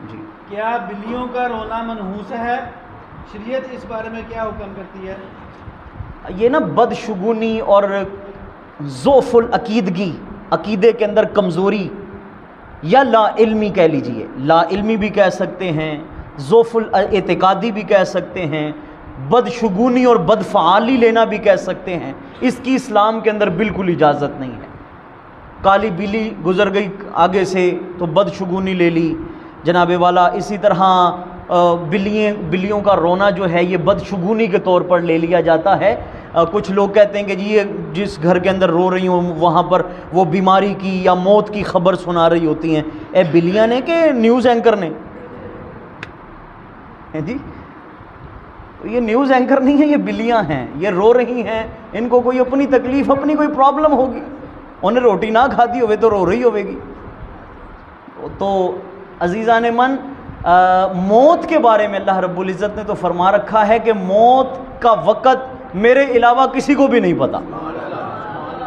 جی کیا بلیوں کا رونا منحوس ہے؟ شریعت اس بارے میں کیا حکم کرتی ہے؟ یہ نا بدشگونی اور ضعف العقیدگی، عقیدے کے اندر کمزوری، یا لا علمی کہہ لیجئے، لا علمی بھی کہہ سکتے ہیں، ضعف الاعتقادی بھی کہہ سکتے ہیں، بدشگونی اور بدفعالی لینا بھی کہہ سکتے ہیں، اس کی اسلام کے اندر بالکل اجازت نہیں ہے۔ کالی بلی گزر گئی آگے سے تو بدشگونی لے لی جناب والا، اسی طرح بلیوں کا رونا جو ہے یہ بدشگونی کے طور پر لے لیا جاتا ہے۔ کچھ لوگ کہتے ہیں کہ جی یہ جس گھر کے اندر رو رہی ہوں وہاں پر وہ بیماری کی یا موت کی خبر سنا رہی ہوتی ہیں۔ اے بلیاں نے کہ نیوز اینکر نے؟ جی یہ نیوز اینکر نہیں ہے، یہ بلیاں ہیں، یہ رو رہی ہیں، ان کو کوئی اپنی تکلیف، اپنی کوئی پرابلم ہوگی، انہیں روٹی نہ کھاتی ہوئے تو رو رہی ہوئے گی۔ تو عزیزان من، موت کے بارے میں اللہ رب العزت نے تو فرما رکھا ہے کہ موت کا وقت میرے علاوہ کسی کو بھی نہیں پتا،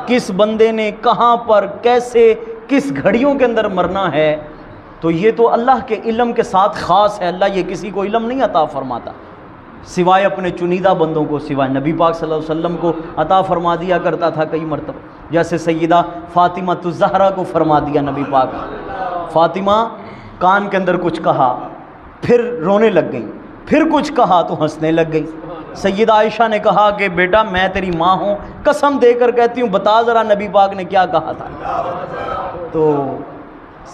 کس بندے نے کہاں پر کیسے کس گھڑیوں کے اندر مرنا ہے، تو یہ تو اللہ کے علم کے ساتھ خاص ہے۔ اللہ یہ کسی کو علم نہیں عطا فرماتا سوائے اپنے چنیدہ بندوں کو، سوائے نبی پاک صلی اللہ علیہ وسلم کو عطا فرما دیا کرتا تھا کئی مرتبہ، جیسے سیدہ فاطمہ الزہرا کو فرما دیا نبی پاک۔ فاطمہ کان کے اندر کچھ کہا پھر رونے لگ گئی، پھر کچھ کہا تو ہنسنے لگ گئی۔ سیدہ عائشہ نے کہا کہ بیٹا میں تیری ماں ہوں، قسم دے کر کہتی ہوں بتا ذرا نبی پاک نے کیا کہا تھا۔ تو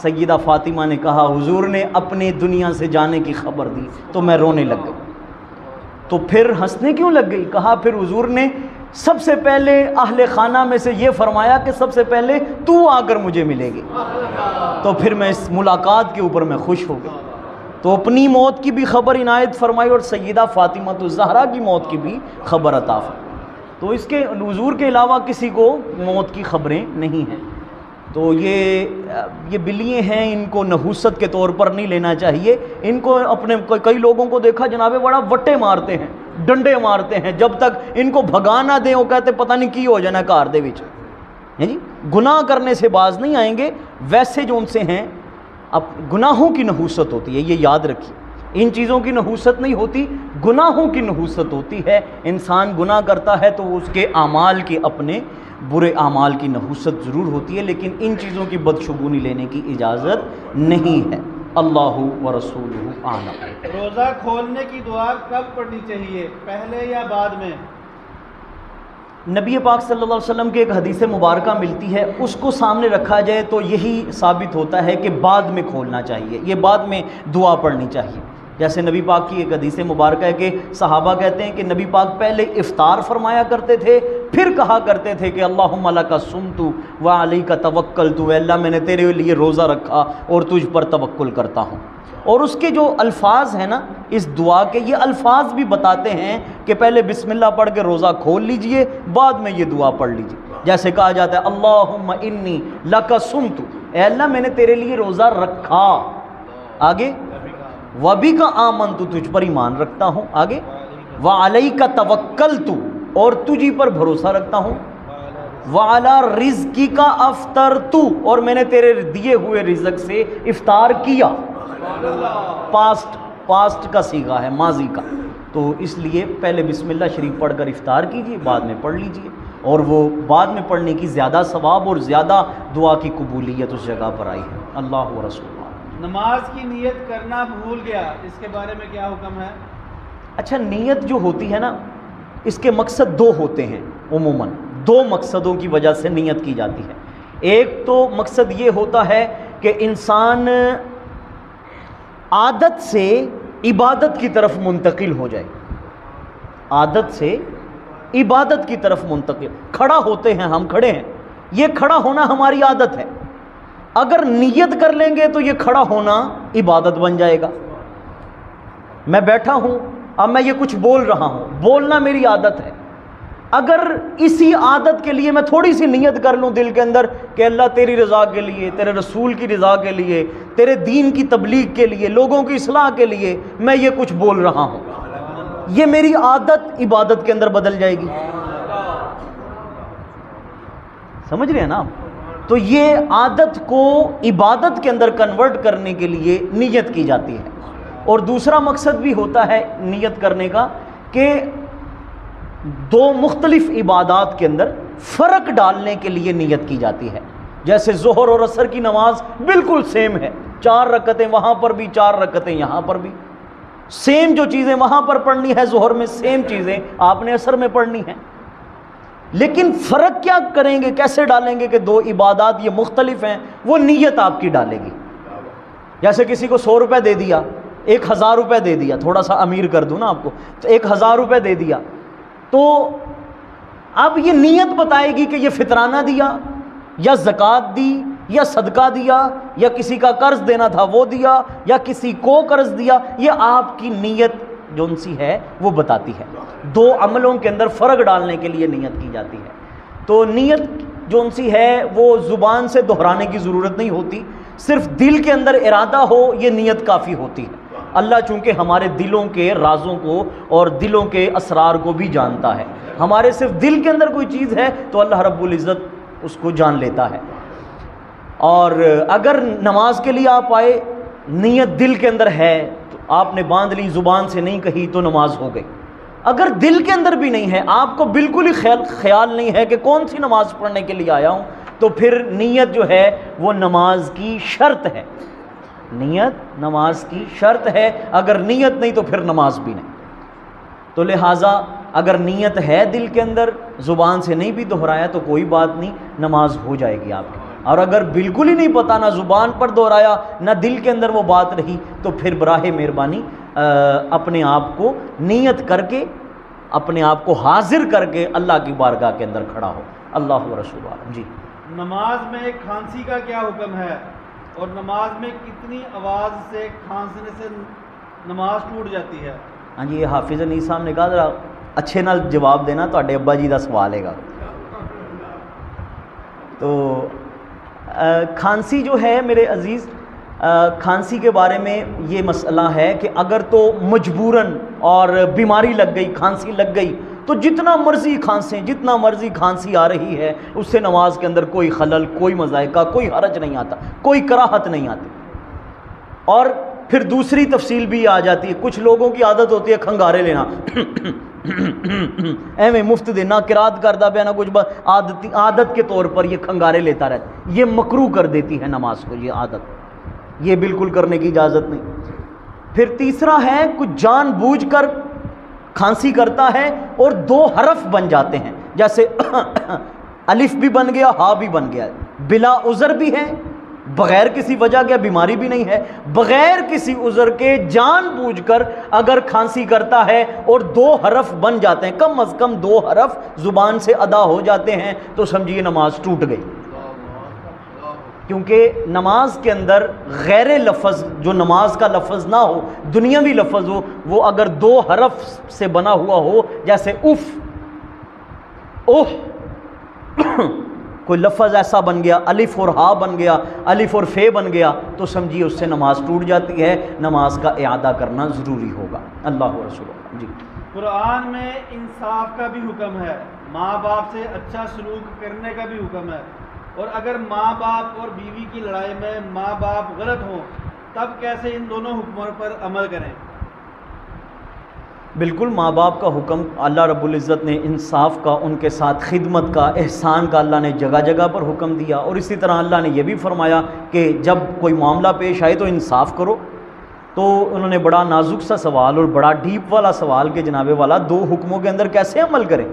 سیدہ فاطمہ نے کہا حضور نے اپنے دنیا سے جانے کی خبر دی تو میں رونے لگ گئی۔ تو پھر ہنسنے کیوں لگ گئی؟ کہا پھر حضور نے سب سے پہلے اہل خانہ میں سے یہ فرمایا کہ سب سے پہلے تو آ کر مجھے ملے گی، تو پھر میں اس ملاقات کے اوپر میں خوش ہو گئی۔ تو اپنی موت کی بھی خبر عنایت فرمائی اور سیدہ فاطمہ الزہرا کی موت کی بھی خبر عطا فرمائی۔ تو اس کے حضور کے علاوہ کسی کو موت کی خبریں نہیں ہیں۔ تو یہ بلیے ہیں، ان کو نحوست کے طور پر نہیں لینا چاہیے۔ ان کو اپنے کئی لوگوں کو دیکھا جناب بڑا وٹے مارتے ہیں، ڈنڈے مارتے ہیں، جب تک ان کو بھگا نہ دیں وہ کہتے پتہ نہیں کی ہو جانا کار دے وچ، جی گناہ کرنے سے باز نہیں آئیں گے۔ ویسے جو ان سے ہیں اب گناہوں کی نحوست ہوتی ہے، یہ یاد رکھیے، ان چیزوں کی نحوست نہیں ہوتی، گناہوں کی نحوست ہوتی ہے۔ انسان گناہ کرتا ہے تو اس کے اعمال کے اپنے برے اعمال کی نحوست ضرور ہوتی ہے، لیکن ان چیزوں کی بدشگونی لینے کی اجازت نہیں ہے۔ اللہ و رسولہ اعلم۔ روزہ کھولنے کی دعا کب پڑھنی چاہیے، پہلے یا بعد میں؟ نبی پاک صلی اللہ علیہ وسلم کی ایک حدیث مبارکہ ملتی ہے، اس کو سامنے رکھا جائے تو یہی ثابت ہوتا ہے کہ بعد میں کھولنا چاہیے، یہ بعد میں دعا پڑھنی چاہیے۔ جیسے نبی پاک کی ایک حدیث مبارکہ ہے کہ صحابہ کہتے ہیں کہ نبی پاک پہلے افطار فرمایا کرتے تھے، پھر کہا کرتے تھے کہ اللہم لک صمت وعلیک توکلت، اے اللہ میں نے تیرے لیے روزہ رکھا اور تجھ پر توکل کرتا ہوں۔ اور اس کے جو الفاظ ہیں نا اس دعا کے، یہ الفاظ بھی بتاتے ہیں کہ پہلے بسم اللہ پڑھ کے روزہ کھول لیجئے، بعد میں یہ دعا پڑھ لیجئے۔ جیسے کہا جاتا ہے اللہم انی لک صمت، اے اللہ میں نے تیرے لیے روزہ رکھا، آگے وبک آمنت، تجھ پر ایمان رکھتا ہوں، آگے وعلیک توکلت، اور تجھی پر بھروسہ رکھتا ہوں، وعلی رزقک افطرت، اور میں نے تیرے دیے ہوئے رزق سے افطار کیا۔ پاسٹ کا صیغہ ہے، ماضی کا، تو اس لیے پہلے بسم اللہ شریف پڑھ کر افطار کیجیے، بعد میں پڑھ لیجیے، اور وہ بعد میں پڑھنے کی زیادہ ثواب اور زیادہ دعا کی قبولیت اس جگہ پر آئی ہے۔ اللہ و رسول۔ نماز کی نیت کرنا بھول گیا، اس کے بارے میں کیا حکم ہے؟ اچھا، نیت جو ہوتی ہے نا اس کے مقصد دو ہوتے ہیں، عموماً دو مقصدوں کی وجہ سے نیت کی جاتی ہے۔ ایک تو مقصد یہ ہوتا ہے کہ انسان عادت سے عبادت کی طرف منتقل ہو جائے، عادت سے عبادت کی طرف منتقل، کھڑا ہوتے ہیں، ہم کھڑے ہیں، یہ کھڑا ہونا ہماری عادت ہے، اگر نیت کر لیں گے تو یہ کھڑا ہونا عبادت بن جائے گا۔ میں بیٹھا ہوں، اب میں یہ کچھ بول رہا ہوں، بولنا میری عادت ہے، اگر اسی عادت کے لیے میں تھوڑی سی نیت کر لوں دل کے اندر کہ اللہ تیری رضا کے لیے، تیرے رسول کی رضا کے لیے، تیرے دین کی تبلیغ کے لیے، لوگوں کی اصلاح کے لیے میں یہ کچھ بول رہا ہوں، یہ میری عادت عبادت کے اندر بدل جائے گی۔ سمجھ رہے ہیں نا آپ؟ تو یہ عادت کو عبادت کے اندر کنورٹ کرنے کے لیے نیت کی جاتی ہے. اور دوسرا مقصد بھی ہوتا ہے نیت کرنے کا کہ دو مختلف عبادات کے اندر فرق ڈالنے کے لیے نیت کی جاتی ہے. جیسے ظہر اور عصر کی نماز بالکل سیم ہے، 4 رکعتیں وہاں پر بھی 4 رکعتیں یہاں پر بھی، سیم جو چیزیں وہاں پر پڑھنی ہے ظہر میں سیم چیزیں آپ نے عصر میں پڑھنی ہیں. لیکن فرق کیا کریں گے، کیسے ڈالیں گے کہ دو عبادات یہ مختلف ہیں؟ وہ نیت آپ کی ڈالے گی. جیسے کسی کو 100 روپے دے دیا، 1000 روپے دے دیا، تھوڑا سا امیر کر دوں نا آپ کو، تو 1000 روپے دے دیا، تو اب یہ نیت بتائے گی کہ یہ فطرانہ دیا یا زکوٰۃ دی یا صدقہ دیا یا کسی کا قرض دینا تھا وہ دیا یا کسی کو قرض دیا. یہ آپ کی نیت جون سی ہے وہ بتاتی ہے. دو عملوں کے اندر فرق ڈالنے کے لیے نیت کی جاتی ہے. تو نیت جون سی ہے وہ زبان سے دہرانے کی ضرورت نہیں ہوتی، صرف دل کے اندر ارادہ ہو یہ نیت کافی ہوتی ہے. اللہ چونکہ ہمارے دلوں کے رازوں کو اور دلوں کے اسرار کو بھی جانتا ہے. ہمارے صرف دل کے اندر کوئی چیز ہے تو اللہ رب العزت اس کو جان لیتا ہے. اور اگر نماز کے لیے آپ آئے، نیت دل کے اندر ہے تو آپ نے باندھ لی، زبان سے نہیں کہی تو نماز ہو گئی. اگر دل کے اندر بھی نہیں ہے، آپ کو بالکل ہی خیال نہیں ہے کہ کون سی نماز پڑھنے کے لیے آیا ہوں، تو پھر نیت جو ہے وہ نماز کی شرط ہے. نیت نماز کی شرط ہے، اگر نیت نہیں تو پھر نماز بھی نہیں. تو لہٰذا اگر نیت ہے دل کے اندر، زبان سے نہیں بھی دہرایا تو کوئی بات نہیں، نماز ہو جائے گی آپ کی. اور اگر بالکل ہی نہیں پتہ، نہ زبان پر دہرایا نہ دل کے اندر وہ بات رہی، تو پھر براہ مہربانی اپنے آپ کو نیت کر کے، اپنے آپ کو حاضر کر کے اللہ کی بارگاہ کے اندر کھڑا ہو. اللہ و رسول عالم. جی، نماز میں کھانسی کا کیا حکم ہے، اور نماز میں کتنی آواز سے کھانسنے سے نماز ٹوٹ جاتی ہے؟ ہاں جی، یہ حافظ انیس صاحب نے کہا ذرا اچھے نال جواب دینا، تواڈے ابا جی دا سوال ہے گا. تو کھانسی جو ہے میرے عزیز، کھانسی کے بارے میں یہ مسئلہ ہے کہ اگر تو مجبوراً اور بیماری لگ گئی، کھانسی لگ گئی، تو جتنا مرضی کھانسیں، جتنا مرضی کھانسی آ رہی ہے، اس سے نماز کے اندر کوئی خلل، کوئی مذائقہ، کوئی حرج نہیں آتا، کوئی کراہت نہیں آتی. اور پھر دوسری تفصیل بھی آ جاتی ہے، کچھ لوگوں کی عادت ہوتی ہے کھنگارے لینا، ایویں مفت دینا، قرات کردہ پہ نا کچھ عادت کے طور پر یہ کھنگارے لیتا رہتا. یہ مکروہ کر دیتی ہے نماز کو، یہ عادت، یہ بالکل کرنے کی اجازت نہیں. پھر تیسرا ہے کچھ جان بوجھ کر کھانسی کرتا ہے اور 2 حرف بن جاتے ہیں، جیسے الف بھی بن گیا، ہا بھی بن گیا، بلا عذر بھی ہے، بغیر کسی وجہ کے، بیماری بھی نہیں ہے، بغیر کسی عذر کے جان بوجھ کر اگر کھانسی کرتا ہے اور 2 حرف بن جاتے ہیں، کم از کم 2 حرف زبان سے ادا ہو جاتے ہیں، تو سمجھیے نماز ٹوٹ گئی. کیونکہ نماز کے اندر غیر لفظ، جو نماز کا لفظ نہ ہو، دنیاوی لفظ ہو، وہ اگر 2 حرف سے بنا ہوا ہو، جیسے اف، اوہ، کوئی لفظ ایسا بن گیا، الف اور ہا بن گیا، الف اور فے بن گیا، تو سمجھیے اس سے نماز ٹوٹ جاتی ہے، نماز کا اعادہ کرنا ضروری ہوگا. اللہ و رسول اللہ. جی، قرآن میں انصاف کا بھی حکم ہے، ماں باپ سے اچھا سلوک کرنے کا بھی حکم ہے، اور اگر ماں باپ اور بیوی کی لڑائی میں ماں باپ غلط ہوں تب کیسے ان دونوں حکموں پر عمل کریں؟ بالکل ماں باپ کا حکم اللہ رب العزت نے انصاف کا، ان کے ساتھ خدمت کا، احسان کا اللہ نے جگہ جگہ پر حکم دیا. اور اسی طرح اللہ نے یہ بھی فرمایا کہ جب کوئی معاملہ پیش آئے تو انصاف کرو. تو انہوں نے بڑا نازک سا سوال اور بڑا ڈیپ والا سوال کہ جناب والا 2 حکموں کے اندر کیسے عمل کریں.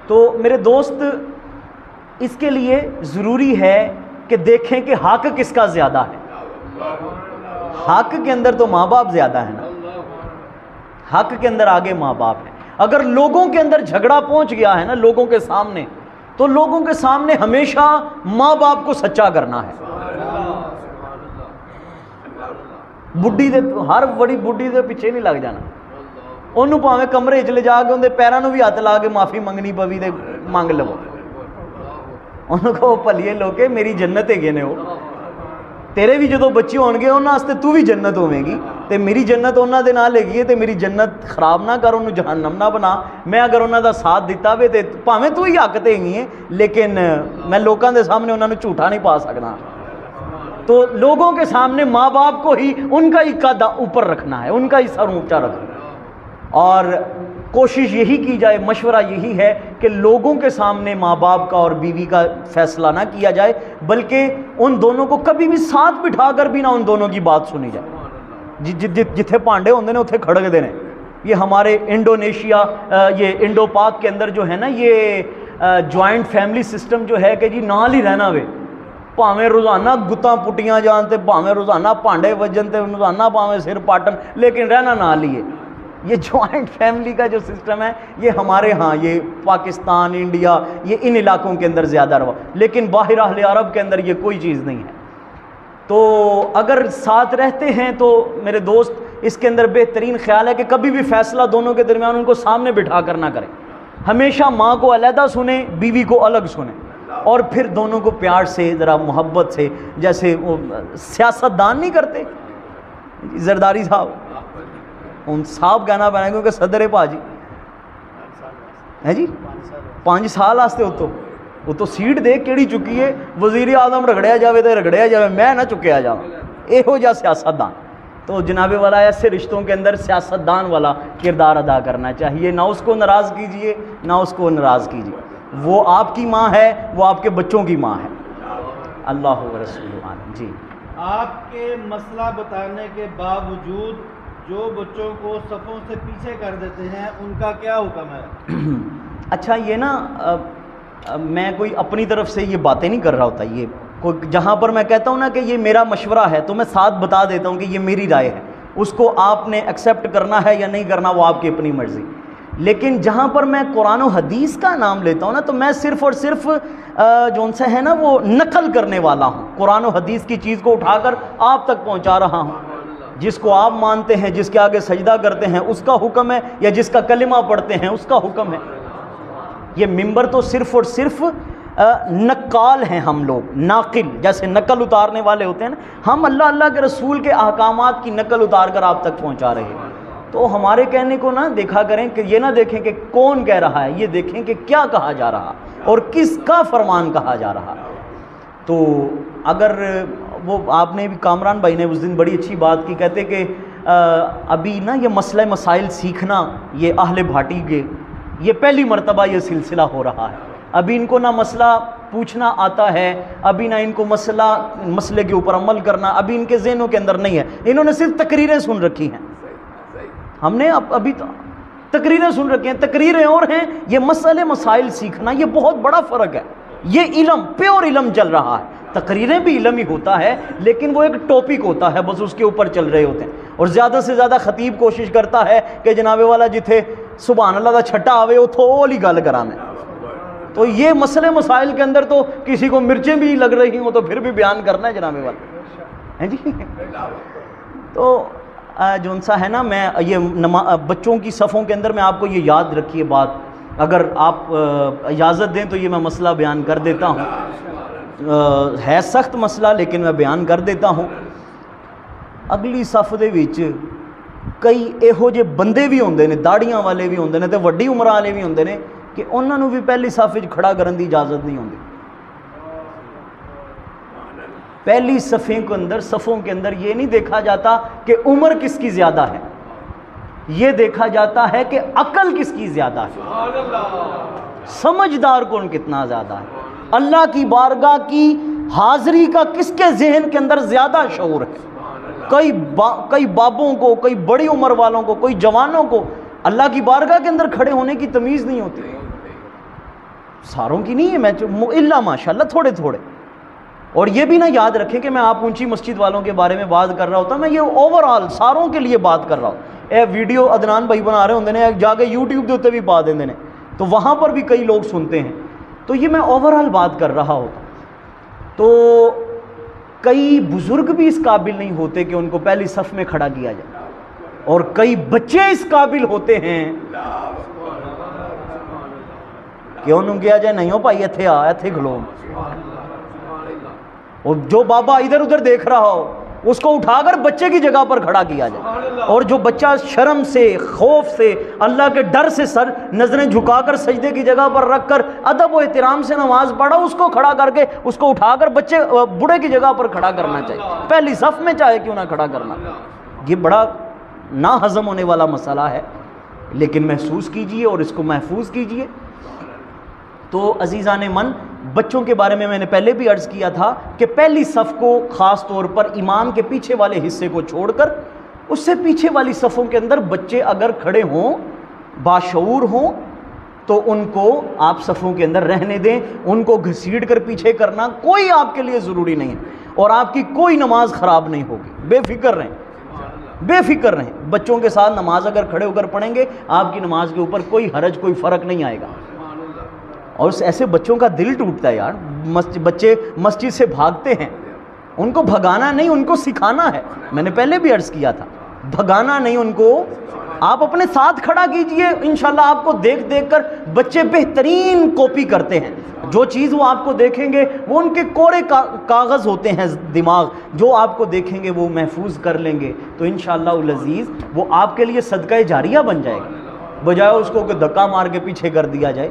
تو میرے دوست، اس کے لیے ضروری ہے کہ دیکھیں کہ حق کس کا زیادہ ہے. حق کے اندر تو ماں باپ زیادہ ہے نا، حق کے اندر آگے ماں باپ ہے. اگر لوگوں کے اندر جھگڑا پہنچ گیا ہے نا، لوگوں کے سامنے، تو لوگوں کے سامنے ہمیشہ ماں باپ کو سچا کرنا ہے. بڈھی دے، ہر بڑی بڈھی دے پیچھے نہیں لگ جانا، انہوں پاویں کمرے چ لے جا کے اندر پیروں بھی ہاتھ لا کے معافی منگنی پوی تے منگ لو. انہوں کو پلیے لوکے میری جنت ہے گے نے، وہ تیرے بھی جدو بچے ہون گے انہوں واسطے تو بھی جنت ہوے گی. تے میری جنت انہاں دے نال ہیگی ہے تے میری جنت خراب نہ کر، انہوں جہنم نہ بنا۔ میں اگر انہاں دا ساتھ دیتا وے تے پاویں تو ہی حق تے ہی ہے، لیکن میں لوکاں دے سامنے انہاں نوں جھوٹا نہیں پا سکنا۔ تو لوگوں کے سامنے ماں باپ کو ہی ان کا ہی قد اوپر رکھنا ہے، ان کا ہی سر اونچا رکھنا ہے، اور کوشش یہی کی جائے، مشورہ یہی ہے کہ لوگوں کے سامنے ماں باپ کا اور بیوی کا فیصلہ نہ کیا جائے، بلکہ ان دونوں کو کبھی بھی ساتھ بٹھا کر بھی نہ ان دونوں کی بات سنی جائے۔ جتھے پانڈے ہوندے نے اتھے کھڑک دے نے۔ یہ ہمارے انڈونیشیا، یہ انڈو پاک کے اندر جو ہے نا، یہ جوائنٹ فیملی سسٹم جو ہے کہ جی نال ہی رہنا وے، پاویں روزانہ گتاں پٹیاں جان تے پاویں روزانہ پانڈے وجن تے روزانہ پاویں سر پاٹن، لیکن رہنا نال ہی ہے۔ یہ جوائنٹ فیملی کا جو سسٹم ہے یہ ہمارے ہاں، یہ پاکستان، انڈیا، یہ ان علاقوں کے اندر زیادہ روا، لیکن باہر اہل عرب کے اندر یہ کوئی چیز نہیں ہے۔ تو اگر ساتھ رہتے ہیں تو میرے دوست اس کے اندر بہترین خیال ہے کہ کبھی بھی فیصلہ دونوں کے درمیان ان کو سامنے بٹھا کر نہ کریں، ہمیشہ ماں کو علیحدہ سنیں، بیوی کو الگ سنیں، اور پھر دونوں کو پیار سے، ذرا محبت سے، جیسے وہ سیاست دان نہیں کرتے زرداری صاحب، ان صاحب کہنا پڑنا کیونکہ صدر ہے پاجی ہے جی 5 سال واسطے وہ تو سیٹ دے کیڑی چکی ہے، وزیر اعظم رگڑیا جاوے تو رگڑیا جاوے، میں نہ چکیا جاواں، یہو جہا سیاست دان۔ تو جناب والا ایسے رشتوں کے اندر سیاست دان والا کردار ادا کرنا چاہیے، نہ اس کو ناراض کیجیے نہ اس کو ناراض کیجیے، وہ آپ کی ماں ہے، وہ آپ کے بچوں کی ماں ہے۔ اللہ و رسول عالم۔ جی، آپ کے مسئلہ بتانے کے باوجود جو بچوں کو صفوں سے پیچھے کر دیتے ہیں ان کا کیا حکم ہے؟ اچھا، یہ نا میں کوئی اپنی طرف سے یہ باتیں نہیں کر رہا ہوتا، یہ کوئی جہاں پر میں کہتا ہوں نا کہ یہ میرا مشورہ ہے تو میں ساتھ بتا دیتا ہوں کہ یہ میری رائے ہے، اس کو آپ نے ایکسیپٹ کرنا ہے یا نہیں کرنا وہ آپ کی اپنی مرضی۔ لیکن جہاں پر میں قرآن و حدیث کا نام لیتا ہوں نا، تو میں صرف اور صرف جو ان سے ہے نا وہ نقل کرنے والا ہوں، قرآن و حدیث کی چیز کو اٹھا کر آپ تک پہنچا رہا ہوں۔ جس کو آپ مانتے ہیں، جس کے آگے سجدہ کرتے ہیں اس کا حکم ہے، یا جس کا کلمہ پڑھتے ہیں اس کا حکم ہے۔ یہ ممبر تو صرف اور صرف نقال ہیں، ہم لوگ ناقل، جیسے نقل اتارنے والے ہوتے ہیں نا، ہم اللہ اللہ کے رسول کے احکامات کی نقل اتار کر آپ تک پہنچا رہے ہیں۔ تو ہمارے کہنے کو نہ دیکھا کریں کہ یہ نہ دیکھیں کہ کون کہہ رہا ہے، یہ دیکھیں کہ کیا کہا جا رہا اور کس کا فرمان کہا جا رہا۔ تو اگر وہ آپ نے بھی، کامران بھائی نے اس دن بڑی اچھی بات کی، کہتے کہ ابھی نا یہ مسئلہ مسائل سیکھنا یہ اہل بھاٹی کے یہ پہلی مرتبہ یہ سلسلہ ہو رہا ہے، ابھی ان کو نہ مسئلہ پوچھنا آتا ہے، ابھی نہ ان کو مسئلے کے اوپر عمل کرنا ابھی ان کے ذہنوں کے اندر نہیں ہے، انہوں نے صرف تقریریں سن رکھی ہیں۔ ہم نے ابھی تقریریں سن رکھی ہیں، تقریریں اور ہیں، یہ مسئلے مسائل سیکھنا یہ بہت بڑا فرق ہے۔ یہ علم، پیور علم چل رہا ہے، تقریریں بھی علم ہی ہوتا ہے، لیکن وہ ایک ٹاپک ہوتا ہے، بس اس کے اوپر چل رہے ہوتے ہیں، اور زیادہ سے زیادہ خطیب کوشش کرتا ہے کہ جناب والا جتھے سبحان اللہ دا چھٹا آوے اتھو اولی گل کراں میں۔ تو یہ مسئلے مسائل کے اندر تو کسی کو مرچیں بھی لگ رہی ہوں تو پھر بھی بیان کرنا ہے جناب والا ہیں جی۔ تو جون سا ہے نا، میں یہ بچوں کی صفوں کے اندر میں آپ کو یہ یاد رکھیے بات، اگر آپ اجازت دیں تو یہ میں مسئلہ بیان کر دیتا ہوں، ہے سخت مسئلہ لیکن میں بیان کر دیتا ہوں۔ اگلی صف دے وچ کئی یہو جے بندے بھی ہوندے نے، داڑیاں والے بھی ہوندے نے تے وڈی عمر والے بھی ہوندے نے کہ انہاں نوں بھی پہلی صف وچ کھڑا کرن دی اجازت نہیں ہوندی۔ پہلی صفوں کے اندر یہ نہیں دیکھا جاتا کہ عمر کس کی زیادہ ہے، یہ دیکھا جاتا ہے کہ عقل کس کی زیادہ ہے، سمجھدار کون کتنا زیادہ ہے، اللہ کی بارگاہ کی حاضری کا کس کے ذہن کے اندر زیادہ شعور ہے۔ کئی بابوں کو، کئی بڑی عمر والوں کو، کوئی جوانوں کو اللہ کی بارگاہ کے اندر کھڑے ہونے کی تمیز نہیں ہوتی، ساروں کی نہیں ہے، میں الا ماشاءاللہ تھوڑے تھوڑے۔ اور یہ بھی نہ یاد رکھیں کہ میں آپ اونچی مسجد والوں کے بارے میں بات کر رہا ہوتا، میں یہ اوورآل ساروں کے لیے بات کر رہا ہوں۔ اے ویڈیو عدنان بھائی بنا رہے ہوندے نے، جا کے یوٹیوب دے اوتے بھی پا دیندے نے، تو وہاں پر بھی کئی لوگ سنتے ہیں، تو یہ میں اوورآل بات کر رہا ہوتا۔ تو کئی بزرگ بھی اس قابل نہیں ہوتے کہ ان کو پہلی صف میں کھڑا کیا جائے، اور کئی بچے اس قابل ہوتے ہیں کہ انہوں کیا جائے نہیں ہو بھائی ایتھے کھلو، اور جو بابا ادھر ادھر دیکھ رہا ہو اس کو اٹھا کر بچے کی جگہ پر کھڑا کیا جائے، اور جو بچہ شرم سے، خوف سے، اللہ کے ڈر سے سر نظریں جھکا کر سجدے کی جگہ پر رکھ کر ادب و احترام سے نماز پڑھا، اس کو کھڑا کر کے اس کو اٹھا کر بچے بوڑھے کی جگہ پر کھڑا کرنا چاہیے، پہلی صف میں چاہے کیوں نہ کھڑا کرنا۔ یہ بڑا نا ہضم ہونے والا مسئلہ ہے، لیکن محسوس کیجئے اور اس کو محفوظ کیجئے۔ تو عزیزان من، بچوں کے بارے میں نے پہلے بھی عرض کیا تھا کہ پہلی صف کو خاص طور پر امام کے پیچھے والے حصے کو چھوڑ کر اس سے پیچھے والی صفوں کے اندر بچے اگر کھڑے ہوں، باشعور ہوں، تو ان کو آپ صفوں کے اندر رہنے دیں، ان کو گھسیٹ کر پیچھے کرنا کوئی آپ کے لیے ضروری نہیں ہے، اور آپ کی کوئی نماز خراب نہیں ہوگی، بے فکر رہیں، بے فکر رہیں۔ بچوں کے ساتھ نماز اگر کھڑے ہو کر پڑھیں گے، آپ کی نماز کے اوپر کوئی حرج، کوئی فرق نہیں آئے گا۔ اور ایسے بچوں کا دل ٹوٹتا ہے یار، بچے مسجد سے بھاگتے ہیں، ان کو بھگانا نہیں، ان کو سکھانا ہے۔ میں نے پہلے بھی عرض کیا تھا، بھگانا نہیں، ان کو آپ اپنے ساتھ کھڑا کیجئے، انشاءاللہ آپ کو دیکھ دیکھ کر بچے بہترین کاپی کرتے ہیں۔ جو چیز وہ آپ کو دیکھیں گے، وہ ان کے کوڑے کاغذ ہوتے ہیں دماغ، جو آپ کو دیکھیں گے وہ محفوظ کر لیں گے، تو انشاءاللہ العزیز وہ آپ کے لیے صدقہ جاریہ بن جائے گا، بجائے اس کو کہ دھکا مار کے پیچھے کر دیا جائے۔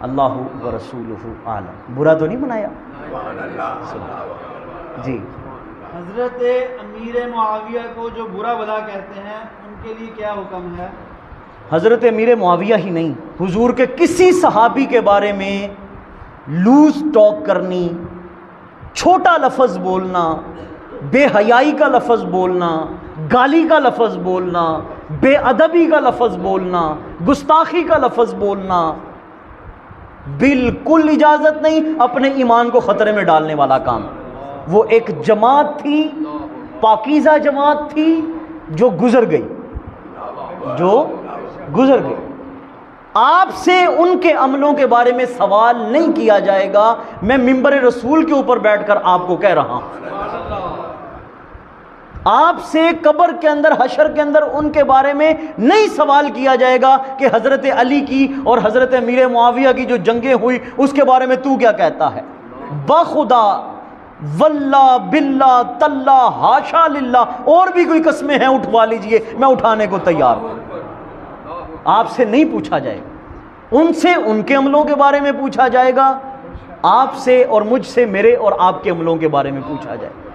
اللہ و رسولہ عالم۔ برا تو نہیں بنایا؟ جی، حضرت امیر معاویہ کو جو برا بھلا کہتے ہیں، ان کے لیے کیا حکم ہے؟ حضرت امیر معاویہ ہی نہیں، حضور کے کسی صحابی کے بارے میں لوز ٹاک کرنی، چھوٹا لفظ بولنا، بے حیائی کا لفظ بولنا، گالی کا لفظ بولنا، بے ادبی کا لفظ بولنا، گستاخی کا لفظ بولنا، بالکل اجازت نہیں، اپنے ایمان کو خطرے میں ڈالنے والا کام۔ وہ ایک جماعت تھی، پاکیزہ جماعت تھی، جو گزر گئی، آپ سے ان کے عملوں کے بارے میں سوال نہیں کیا جائے گا، میں منبر رسول کے اوپر بیٹھ کر آپ کو کہہ رہا ہوں۔ آپ سے قبر کے اندر، حشر کے اندر ان کے بارے میں نہیں سوال کیا جائے گا کہ حضرت علی کی اور حضرت امیر معاویہ کی جو جنگیں ہوئی اس کے بارے میں تو کیا کہتا ہے۔ بخدا، واللہ، باللہ، تاللہ، ہاشا للہ، اور بھی کوئی قسمیں ہیں اٹھوا لیجئے، میں اٹھانے کو تیار ہوں۔ آپ سے نہیں پوچھا جائے گا، ان سے ان کے عملوں کے بارے میں پوچھا جائے گا، آپ سے اور مجھ سے میرے اور آپ کے عملوں کے بارے میں پوچھا جائے گا۔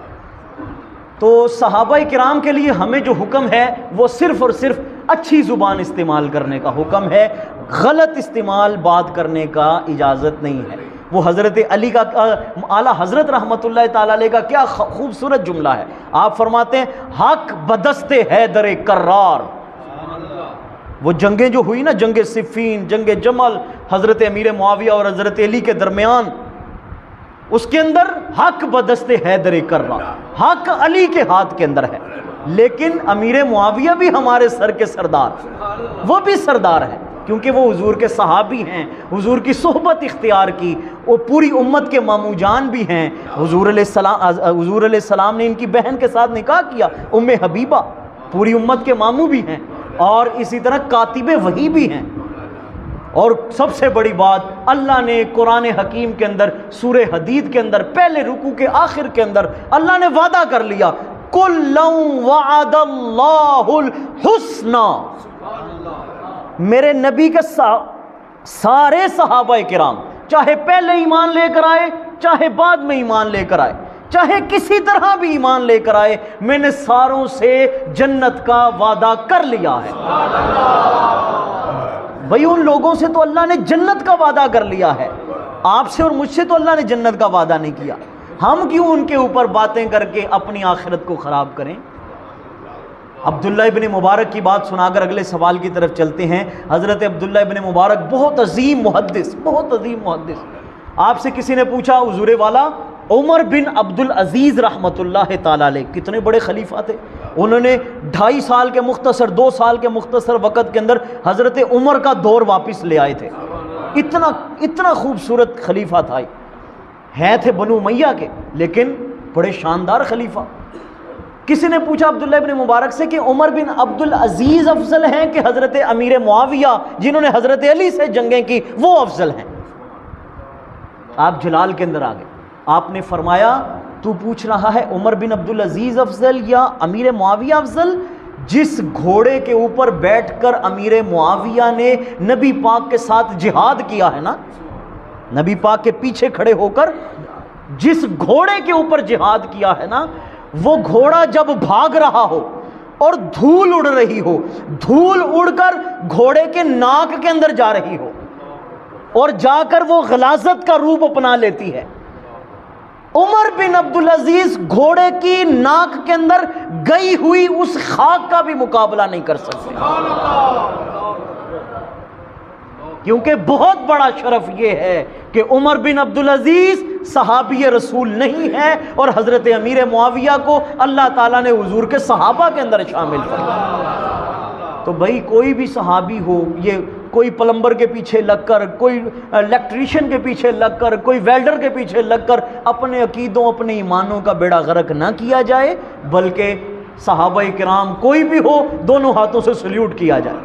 تو صحابہ کرام کے لیے ہمیں جو حکم ہے وہ صرف اور صرف اچھی زبان استعمال کرنے کا حکم ہے، غلط استعمال بات کرنے کا اجازت نہیں ہے۔ وہ حضرت علی کا، اعلیٰ حضرت رحمت اللہ تعالی علیہ کا کیا خوبصورت جملہ ہے، آپ فرماتے ہیں حق بدست حیدر کرار۔ وہ جنگیں جو ہوئی نا، جنگ صفین، جنگ جمل، حضرت امیر معاویہ اور حضرت علی کے درمیان، اس کے اندر حق بدست حیدر کرار، حق علی کے ہاتھ کے اندر ہے، لیکن امیر معاویہ بھی ہمارے سر کے سردار، وہ بھی سردار ہیں، کیونکہ وہ حضور کے صحابی ہیں، حضور کی صحبت اختیار کی، وہ پوری امت کے ماموں جان بھی ہیں۔ حضور علیہ السلام نے ان کی بہن کے ساتھ نکاح کیا، ام حبیبہ، پوری امت کے ماموں بھی ہیں، اور اسی طرح کاتب وحی بھی ہیں۔ اور سب سے بڑی بات، اللہ نے قرآن حکیم کے اندر، سورہ حدید کے اندر، پہلے رکوع کے آخر کے اندر اللہ نے وعدہ کر لیا، کُلًّا وعد اللہ الحسنی۔ میرے نبی کے سارے صحابہ کرام، چاہے پہلے ایمان لے کر آئے، چاہے بعد میں ایمان لے کر آئے، چاہے کسی طرح بھی ایمان لے کر آئے، میں نے ساروں سے جنت کا وعدہ کر لیا ہے۔ بھئی ان لوگوں سے تو اللہ نے جنت کا وعدہ کر لیا ہے، آپ سے اور مجھ سے تو اللہ نے جنت کا وعدہ نہیں کیا، ہم کیوں ان کے اوپر باتیں کر کے اپنی آخرت کو خراب کریں۔ عبداللہ ابن مبارک کی بات سنا کر اگلے سوال کی طرف چلتے ہیں۔ حضرت عبداللہ ابن مبارک بہت عظیم محدث، بہت عظیم محدث۔ آپ سے کسی نے پوچھا حضور والا، عمر بن عبد العزیز رحمۃ اللہ تعالی علیہ کتنے بڑے خلیفہ تھے، انہوں نے 2.5 سال کے مختصر، 2 سال کے مختصر وقت کے اندر حضرت عمر کا دور واپس لے آئے تھے، اتنا خوبصورت خلیفہ تھا، ہیں تھے بنو امیہ کے لیکن بڑے شاندار خلیفہ۔ کسی نے پوچھا عبداللہ ابن مبارک سے کہ عمر بن عبد العزیز افضل ہیں کہ حضرت امیر معاویہ جنہوں نے حضرت علی سے جنگیں کی وہ افضل ہیں؟ آپ جلال کے اندر آ گئے، آپ نے فرمایا تو پوچھ رہا ہے عمر بن عبدالعزیز افضل یا امیر معاویہ افضل؟ جس گھوڑے کے اوپر بیٹھ کر امیر معاویہ نے نبی پاک کے ساتھ جہاد کیا ہے نا، نبی پاک کے پیچھے کھڑے ہو کر جس گھوڑے کے اوپر جہاد کیا ہے نا، وہ گھوڑا جب بھاگ رہا ہو اور دھول اڑ رہی ہو، دھول اڑ کر گھوڑے کے ناک کے اندر جا رہی ہو اور جا کر وہ غلاظت کا روپ اپنا لیتی ہے، عمر بن عبدالعزیز گھوڑے کی ناک کے اندر گئی ہوئی اس خاک کا بھی مقابلہ نہیں کر سکتے، کیونکہ بہت بڑا شرف یہ ہے کہ عمر بن عبدالعزیز صحابی رسول نہیں ہے اور حضرت امیر معاویہ کو اللہ تعالیٰ نے حضور کے صحابہ کے اندر شامل فرمایا۔ تو بھائی کوئی بھی صحابی ہو، یہ کوئی پلمبر کے پیچھے لگ کر، کوئی الیکٹریشین کے پیچھے لگ کر، کوئی ویلڈر کے پیچھے لگ کر اپنے عقیدوں، اپنے ایمانوں کا بیڑا غرق نہ کیا جائے، بلکہ صحابہ کرام کوئی بھی ہو دونوں ہاتھوں سے سلیوٹ کیا جائے،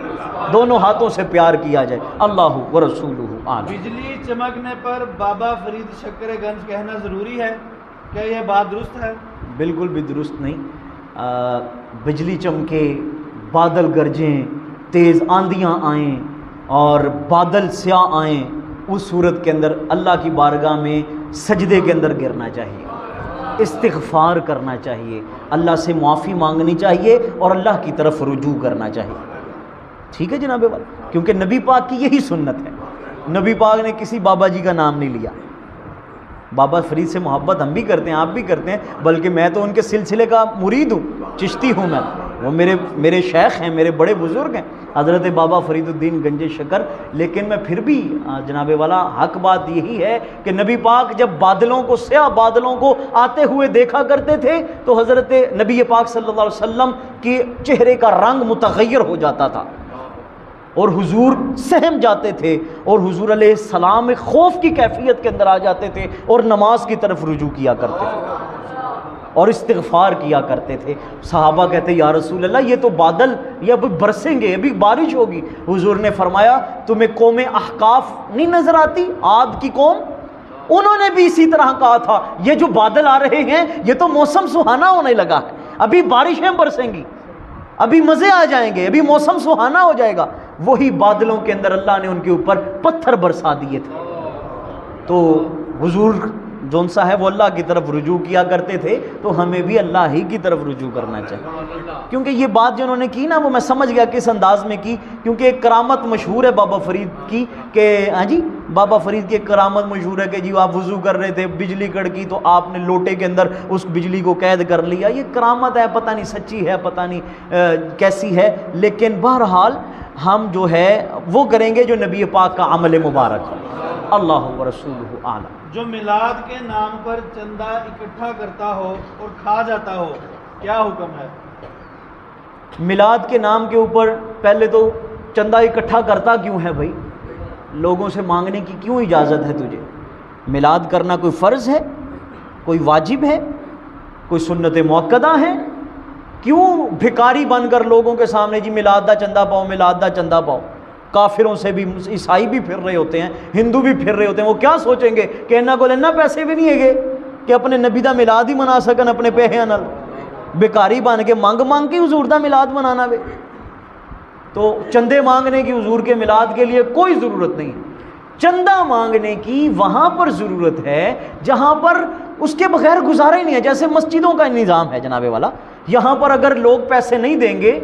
دونوں ہاتھوں سے پیار کیا جائے۔ اللہ و رسولہ عالم۔ بجلی چمکنے پر بابا فرید شکر گنج کہنا ضروری ہے، کیا یہ بات درست ہے؟ بالکل بھی درست نہیں۔ بجلی چمکے، بادل گرجیں، تیز آندیاں آئیں اور بادل سیاہ آئیں، اس صورت کے اندر اللہ کی بارگاہ میں سجدے کے اندر گرنا چاہیے، استغفار کرنا چاہیے، اللہ سے معافی مانگنی چاہیے اور اللہ کی طرف رجوع کرنا چاہیے۔ ٹھیک ہے جناب والا، کیونکہ نبی پاک کی یہی سنت ہے، نبی پاک نے کسی بابا جی کا نام نہیں لیا۔ بابا فرید سے محبت ہم بھی کرتے ہیں، آپ بھی کرتے ہیں، بلکہ میں تو ان کے سلسلے کا مرید ہوں، چشتی ہوں میں، وہ میرے شیخ ہیں، میرے بڑے بزرگ ہیں حضرت بابا فرید الدین گنج شکر۔ لیکن میں پھر بھی جناب والا حق بات یہی ہے کہ نبی پاک جب بادلوں کو، سیاہ بادلوں کو آتے ہوئے دیکھا کرتے تھے تو حضرت نبی پاک صلی اللہ علیہ وسلم کے چہرے کا رنگ متغیر ہو جاتا تھا اور حضور سہم جاتے تھے اور حضور علیہ السلام ایک خوف کی کیفیت کے اندر آ جاتے تھے اور نماز کی طرف رجوع کیا کرتے تھے اور استغفار کیا کرتے تھے۔ صحابہ کہتے یا رسول اللہ یہ تو بادل یہ اب برسیں گے، ابھی بارش ہوگی۔ حضور نے فرمایا تمہیں قوم احقاف نہیں نظر آتی، عاد کی قوم، انہوں نے بھی اسی طرح کہا تھا یہ جو بادل آ رہے ہیں یہ تو موسم سہانا ہونے لگا ہے، ابھی بارشیں برسیں گی، ابھی مزے آ جائیں گے، ابھی موسم سہانا ہو جائے گا۔ وہی بادلوں کے اندر اللہ نے ان کے اوپر پتھر برسا دیے تھے۔ تو حضور جون سا ہے وہ اللہ کی طرف رجوع کیا کرتے تھے، تو ہمیں بھی اللہ ہی کی طرف رجوع کرنا چاہیے۔ کیونکہ یہ بات جو انہوں نے کی نا وہ میں سمجھ گیا کس انداز میں کی، کیونکہ ایک کرامت مشہور ہے بابا فرید کی کہ ہاں جی بابا فرید کی ایک کرامت مشہور ہے کہ جی آپ وضو کر رہے تھے، بجلی کڑکی تو آپ نے لوٹے کے اندر اس بجلی کو قید کر لیا۔ یہ کرامت ہے، پتہ نہیں سچی ہے، پتہ نہیں کیسی ہے، لیکن بہرحال ہم جو ہے وہ کریں گے جو نبی پاک کا عمل مبارک ہے۔ اللہ و رسولہ اعلم۔ جو میلاد کے نام پر چندہ اکٹھا کرتا ہو اور کھا جاتا ہو کیا حکم ہے؟ میلاد کے نام کے اوپر پہلے تو چندہ اکٹھا کرتا کیوں ہے بھائی؟ لوگوں سے مانگنے کی کیوں اجازت ہے تجھے؟ میلاد کرنا کوئی فرض ہے، کوئی واجب ہے، کوئی سنت موقدہ ہے؟ کیوں بھکاری بن کر لوگوں کے سامنے جی میلاد دا چندہ پاؤ، میلاد دا چندہ پاؤ؟ کافروں سے بھی عیسائی بھی پھر رہے ہوتے ہیں، ہندو بھی پھر رہے ہوتے ہیں، وہ کیا سوچیں گے کہ انہاں کو لینا پیسے بھی نہیں ہے گے کہ اپنے نبی دا میلاد ہی منا سکن اپنے پیسے نال، بیکاری بن کے مانگ کے حضور دا میلاد منانا وے۔ تو چندے مانگنے کی حضور کے میلاد کے لیے کوئی ضرورت نہیں، چندہ مانگنے کی وہاں پر ضرورت ہے جہاں پر اس کے بغیر گزارا ہی نہیں ہے، جیسے مسجدوں کا نظام ہے جناب والا، یہاں پر اگر لوگ پیسے نہیں دیں گے،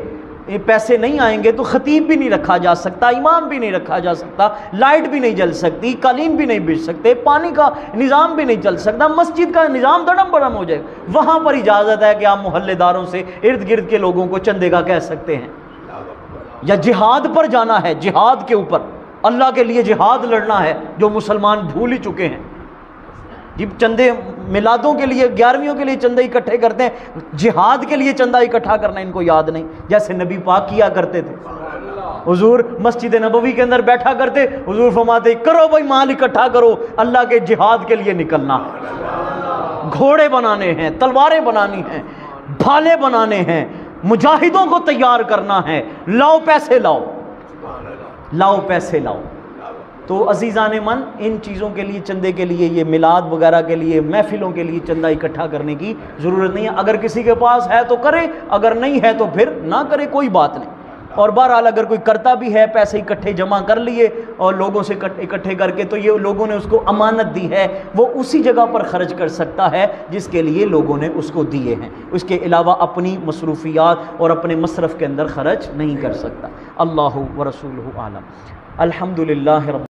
پیسے نہیں آئیں گے تو خطیب بھی نہیں رکھا جا سکتا، امام بھی نہیں رکھا جا سکتا، لائٹ بھی نہیں جل سکتی، قالین بھی نہیں بچ سکتے، پانی کا نظام بھی نہیں چل سکتا، مسجد کا نظام دڑم بڑم ہو جائے گا۔ وہاں پر اجازت ہے کہ آپ محلے داروں سے ارد گرد کے لوگوں کو چندے کا کہہ سکتے ہیں، یا جہاد پر جانا ہے، جہاد کے اوپر اللہ کے لیے جہاد لڑنا ہے جو مسلمان بھول ہی چکے ہیں، جب چندے میلادوں کے لیے 11ویوں کے لیے چندے اکٹھے کرتے ہیں، جہاد کے لیے چندہ اکٹھا کرنا ان کو یاد نہیں، جیسے نبی پاک کیا کرتے تھے۔ حضور مسجد نبوی کے اندر بیٹھا کرتے، حضور فرماتے کرو بھائی مال اکٹھا کرو، اللہ کے جہاد کے لیے نکلنا ہے، گھوڑے بنانے ہیں، تلواریں بنانی ہیں، بھالے بنانے ہیں، مجاہدوں کو تیار کرنا ہے، لاؤ پیسے لاؤ، لاؤ پیسے لاؤ۔ تو عزیزان من ان چیزوں کے لیے، چندے کے لیے، یہ میلاد وغیرہ کے لیے، محفلوں کے لیے چندہ اکٹھا کرنے کی ضرورت نہیں ہے۔ اگر کسی کے پاس ہے تو کرے، اگر نہیں ہے تو پھر نہ کرے، کوئی بات نہیں۔ اور بہرحال اگر کوئی کرتا بھی ہے، پیسے اکٹھے جمع کر لیے اور لوگوں سے اکٹھے کر کے، تو یہ لوگوں نے اس کو امانت دی ہے، وہ اسی جگہ پر خرچ کر سکتا ہے جس کے لیے لوگوں نے اس کو دیے ہیں، اس کے علاوہ اپنی مصروفیات اور اپنے مصرف کے اندر خرچ نہیں کر سکتا۔ اللہ و رسولہ اعلم۔ الحمدللہ رب